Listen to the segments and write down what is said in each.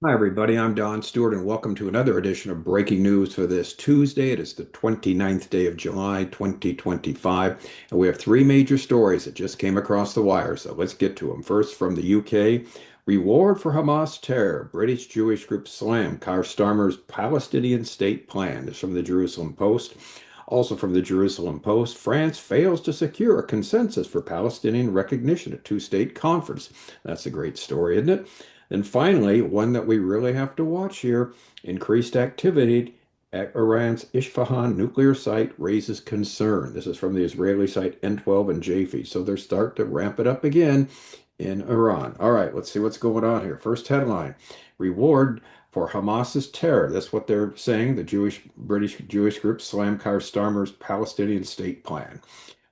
Hi, everybody. I'm Don Stewart, and welcome to another edition of Breaking News for this Tuesday. It is the 29th day of July, 2025, and we have three major stories that just came across the wire, so let's get to them. First, from the UK, reward for Hamas terror. British Jewish group slam Starmer's Palestinian state plan. This is from the Jerusalem Post. Also from the Jerusalem Post, France fails to secure a consensus for Palestinian recognition at two-state conference. That's a great story, isn't it? And finally, one that we really have to watch here, increased activity at Iran's Isfahan nuclear site raises concern. This is from the Israeli site N12 and Jfeed. So they're starting to ramp it up again in Iran. All right, let's see what's going on here. First headline, reward for Hamas's terror. That's what they're saying. The British Jewish group slam Starmer's Palestinian state plan.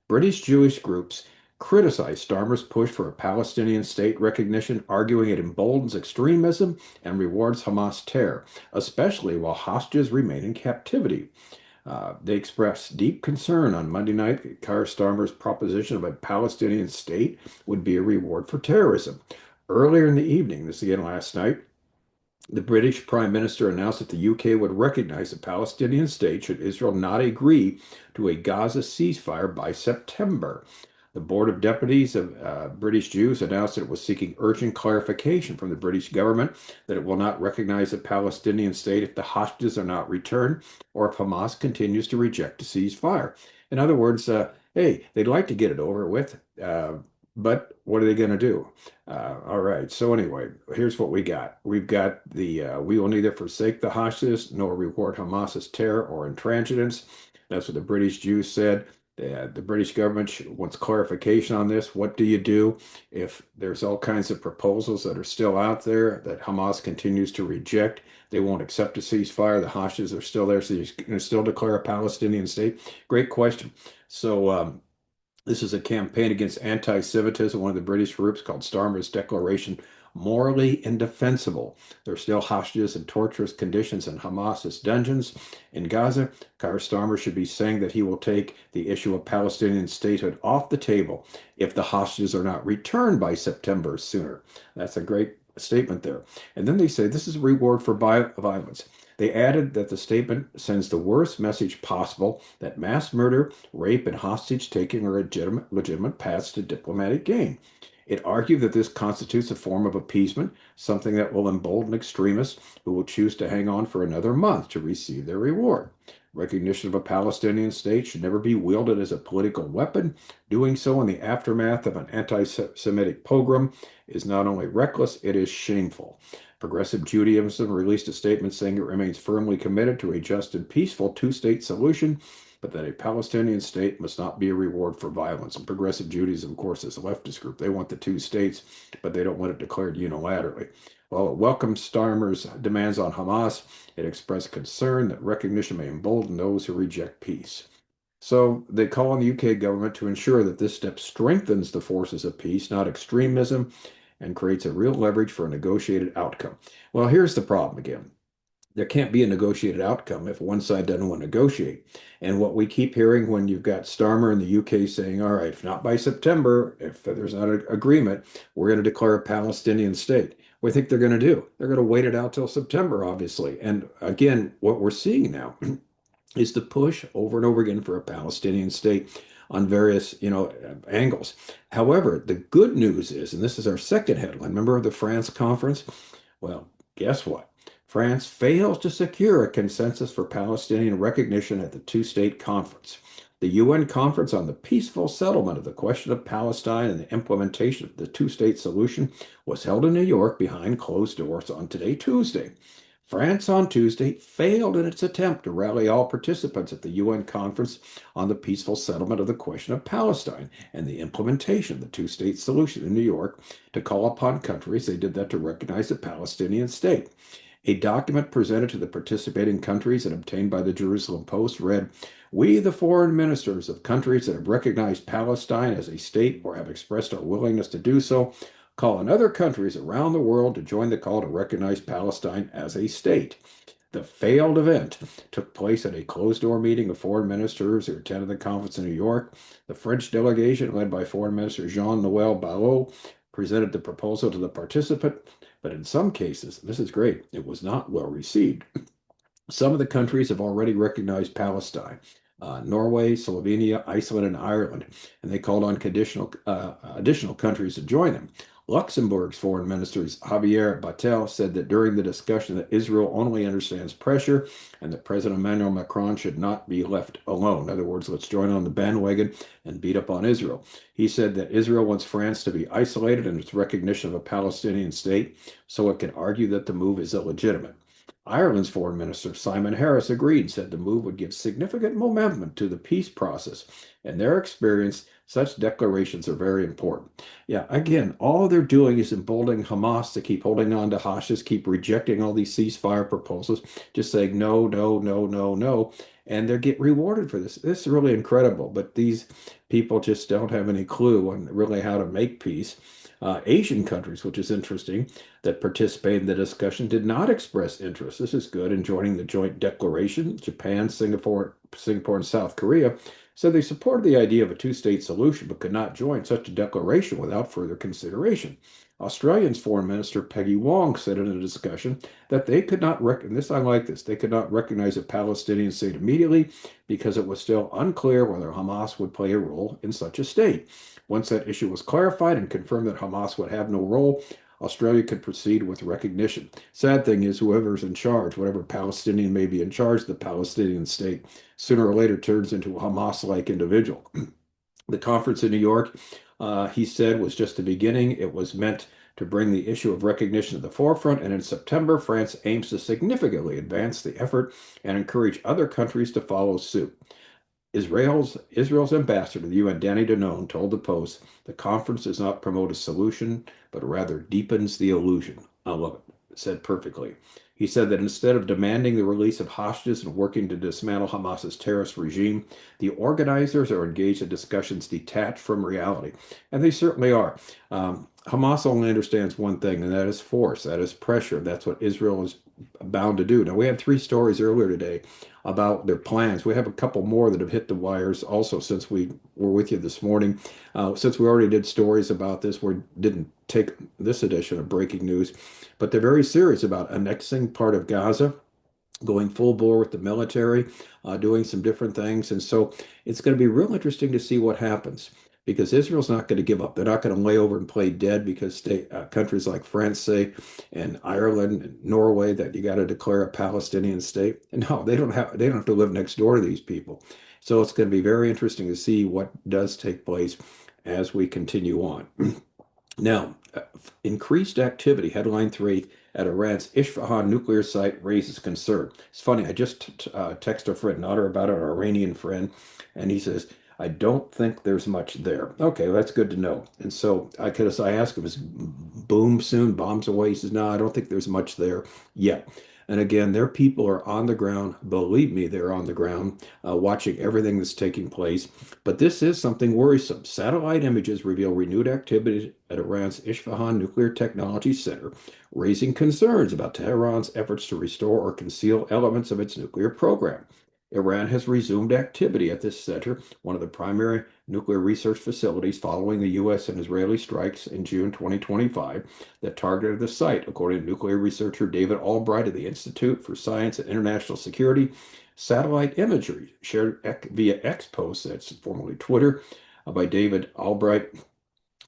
British Jewish groups criticized Starmer's push for a Palestinian state recognition, arguing it emboldens extremism and rewards Hamas terror, especially while hostages remain in captivity. They expressed deep concern on Monday night that Starmer's proposition of a Palestinian state would be a reward for terrorism. Earlier in the evening, this again last night, the British Prime Minister announced that the UK would recognize a Palestinian state should Israel not agree to a Gaza ceasefire by September. The Board of Deputies of British Jews announced that it was seeking urgent clarification from the British government that it will not recognize a Palestinian state if the hostages are not returned or if Hamas continues to reject a ceasefire. In other words, hey, they'd like to get it over with, but what are they going to do? All right. So anyway, here's what we got. We've got the we will neither forsake the hostages nor reward Hamas's terror or intransigence. That's what the British Jews said. The British government wants clarification on this. What do you do if there's all kinds of proposals that are still out there that Hamas continues to reject? They won't accept a ceasefire. The hostages are still there, so you're going to still declare a Palestinian state? Great question. So this is a campaign against anti-Semitism. One of the British groups called Starmer's Declaration, morally indefensible. There are still hostages and torturous conditions in Hamas's dungeons in Gaza. Keir Starmer should be saying that he will take the issue of Palestinian statehood off the table if the hostages are not returned by September sooner. That's a great statement there. And then they say this is a reward for violence. They added that the statement sends the worst message possible that mass murder, rape, and hostage taking are legitimate paths to diplomatic gain. It argued that this constitutes a form of appeasement, something that will embolden extremists who will choose to hang on for another month to receive their reward. Recognition of a Palestinian state should never be wielded as a political weapon. Doing so in the aftermath of an anti-Semitic pogrom is not only reckless, it is shameful. Progressive Judaism released a statement saying it remains firmly committed to a just and peaceful two-state solution, but that a Palestinian state must not be a reward for violence. And Progressive Judaism, of course, is a leftist group. They want the two states, but they don't want it declared unilaterally. While it welcomes Starmer's demands on Hamas, it expressed concern that recognition may embolden those who reject peace. So they call on the UK government to ensure that this step strengthens the forces of peace, not extremism, and creates a real leverage for a negotiated outcome. Well, here's the problem again. There can't be a negotiated outcome if one side doesn't want to negotiate. And what we keep hearing when you've got Starmer in the UK saying, all right, if not by September, if there's not an agreement, we're going to declare a Palestinian state. What do you think they're going to do? They're going to wait it out till September, obviously. And again, what we're seeing now is the push over and over again for a Palestinian state on various, angles. However, the good news is, and this is our second headline, remember the France conference? Well, guess what? France fails to secure a consensus for Palestinian recognition at the two-state conference. The UN conference on the peaceful settlement of the question of Palestine and the implementation of the two-state solution was held in New York behind closed doors on today, Tuesday. France on Tuesday failed in its attempt to rally all participants at the UN conference on the peaceful settlement of the question of Palestine and the implementation of the two-state solution in New York to call upon countries, they did that to recognize a Palestinian state. A document presented to the participating countries and obtained by the Jerusalem Post read, "We, the foreign ministers of countries that have recognized Palestine as a state or have expressed our willingness to do so, call on other countries around the world to join the call to recognize Palestine as a state." The failed event took place at a closed-door meeting of foreign ministers who attended the conference in New York. The French delegation, led by Foreign Minister Jean-Noël Barrot, presented the proposal to the participant But in some cases, this is great, it was not well received. Some of the countries have already recognized Palestine. Norway, Slovenia, Iceland, and Ireland, and they called on additional countries to join them. Luxembourg's foreign minister Javier Bettel said that during the discussion that Israel only understands pressure and that President Emmanuel Macron should not be left alone. In other words, let's join on the bandwagon and beat up on Israel. He said that Israel wants France to be isolated in its recognition of a Palestinian state, so it can argue that the move is illegitimate. Ireland's foreign minister, Simon Harris, agreed and said the move would give significant momentum to the peace process. In their experience, such declarations are very important. Yeah, again, all they're doing is emboldening Hamas to keep holding on to hostages, keep rejecting all these ceasefire proposals, just saying no, no, no, no, no, and they get rewarded for this. This is really incredible, but these people just don't have any clue on really how to make peace. Asian countries, which is interesting, that participated in the discussion did not express interest. This is good in joining the joint declaration. Japan, Singapore, and South Korea said they supported the idea of a two-state solution, but could not join such a declaration without further consideration. Australia's Foreign Minister Peggy Wong said in a discussion that they could not they could not recognize a Palestinian state immediately because it was still unclear whether Hamas would play a role in such a state. Once that issue was clarified and confirmed that Hamas would have no role, Australia could proceed with recognition. Sad thing is, whoever's in charge, whatever Palestinian may be in charge, the Palestinian state sooner or later turns into a Hamas-like individual. The conference in New York, he said, was just the beginning. It was meant to bring the issue of recognition to the forefront, and in September, France aims to significantly advance the effort and encourage other countries to follow suit. Israel's ambassador to the UN, Danny Danone, told the Post, the conference does not promote a solution, but rather deepens the illusion. I love it. Said perfectly. He said that instead of demanding the release of hostages and working to dismantle Hamas's terrorist regime, the organizers are engaged in discussions detached from reality. And they certainly are. Hamas only understands one thing, and that is force, that is pressure. That's what Israel is bound to do. Now, we had 3 stories earlier today about their plans. We have a couple more that have hit the wires also since we were with you this morning. Since we already did stories about this, we didn't take this edition of breaking news, but they're very serious about annexing part of Gaza, going full bore with the military, doing some different things. And so it's going to be real interesting to see what happens because Israel's not going to give up. They're not going to lay over and play dead because countries like France say and Ireland and Norway that you got to declare a Palestinian state. And no, they don't have to live next door to these people. So it's going to be very interesting to see what does take place as we continue on. Now, increased activity, headline 3, at Iran's Isfahan nuclear site raises concern. It's funny, I just texted a friend, not her about it, our Iranian friend, and he says, I don't think there's much there. Okay, well, that's good to know. And so I asked him, is boom soon, bombs away? He says, no, I don't think there's much there yet. And again, their people are on the ground. Believe me, they're on the ground, watching everything that's taking place. But this is something worrisome. Satellite images reveal renewed activity at Iran's Isfahan Nuclear Technology Center, raising concerns about Tehran's efforts to restore or conceal elements of its nuclear program. Iran has resumed activity at this center, one of the primary nuclear research facilities following the U.S. and Israeli strikes in June 2025 that targeted the site, according to nuclear researcher David Albright of the Institute for Science and International Security. Satellite imagery shared via X post, that's formerly Twitter, by David Albright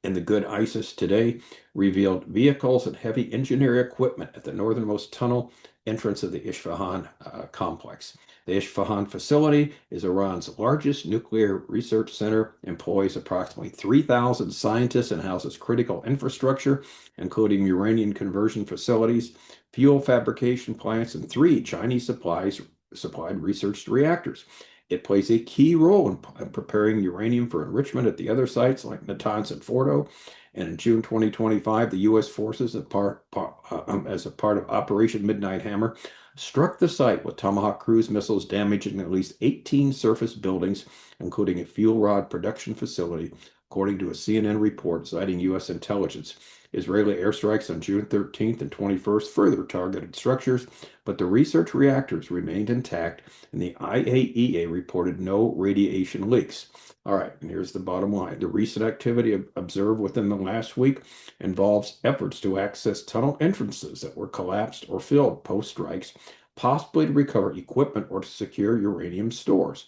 and the Good ISIS Today, revealed vehicles and heavy engineering equipment at the northernmost tunnel entrance of the Isfahan complex. The Isfahan facility is Iran's largest nuclear research center, employs approximately 3,000 scientists, and houses critical infrastructure, including uranium conversion facilities, fuel fabrication plants, and 3 Chinese supplied research reactors. It plays a key role in preparing uranium for enrichment at the other sites like Natanz and Fordo. And in June 2025, the U.S. forces, as a part of Operation Midnight Hammer, struck the site with Tomahawk cruise missiles, damaging at least 18 surface buildings, including a fuel rod production facility, according to a CNN report citing U.S. intelligence. Israeli airstrikes on June 13th and 21st further targeted structures, but the research reactors remained intact, and the IAEA reported no radiation leaks. All right, and here's the bottom line. The recent activity observed within the last week involves efforts to access tunnel entrances that were collapsed or filled post strikes, possibly to recover equipment or to secure uranium stores.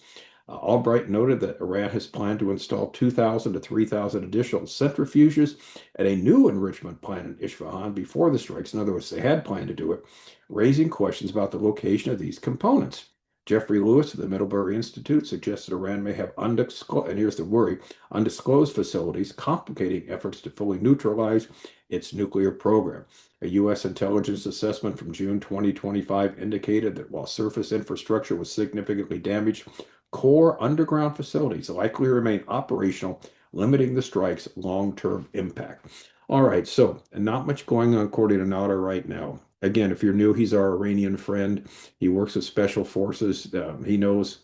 Albright noted that Iran has planned to install 2,000 to 3,000 additional centrifuges at a new enrichment plant in Isfahan before the strikes. In other words, they had planned to do it, raising questions about the location of these components. Jeffrey Lewis of the Middlebury Institute suggested Iran may have undisclosed, and here's the worry, undisclosed facilities, complicating efforts to fully neutralize its nuclear program. A U.S. intelligence assessment from June 2025 indicated that while surface infrastructure was significantly damaged, core underground facilities likely remain operational, limiting the strike's long-term impact. All right, so not much going on according to Nader right now. Again, if you're new, he's our Iranian friend. He works with special forces. He knows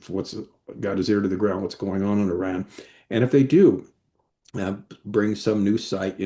what's got his ear to the ground, what's going on in Iran. And if they do bring some new site,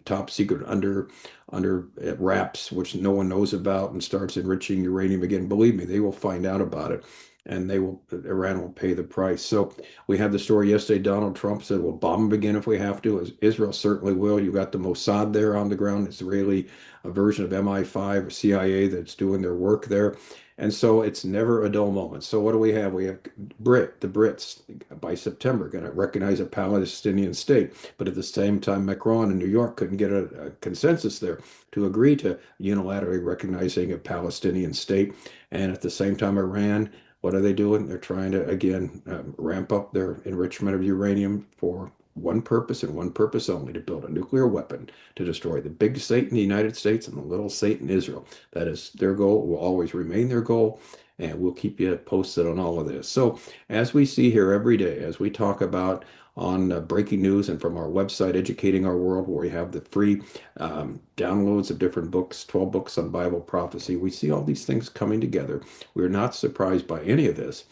top secret under wraps, which no one knows about, and starts enriching uranium again, believe me, they will find out about it, and Iran will pay the price. So we had the story yesterday. Donald Trump said we'll bomb them again if we have to. Israel certainly will. You got the Mossad there on the ground, Israeli a version of MI5 or CIA that's doing their work there. And so it's never a dull moment. So what do we have? We have the Brits by September going to recognize a Palestinian state. But at the same time, Macron in New York couldn't get a consensus there to agree to unilaterally recognizing a Palestinian state. And at the same time, Iran, what are they doing? They're trying to, again, ramp up their enrichment of uranium for one purpose and one purpose only, to build a nuclear weapon to destroy the big state in the United States and the little state in Israel. That is their goal, will always remain their goal, and we'll keep you posted on all of this. So as we see here every day, as we talk about on breaking news and from our website, Educating Our World, where we have the free downloads of different books, 12 books on Bible prophecy, we see all these things coming together. We're not surprised by any of this.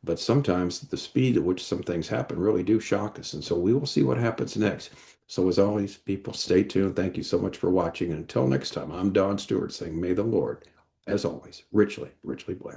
But sometimes the speed at which some things happen really do shock us. And so we will see what happens next. So as always, people, stay tuned. Thank you so much for watching. And until next time, I'm Don Stewart saying, may the Lord, as always, richly, richly bless.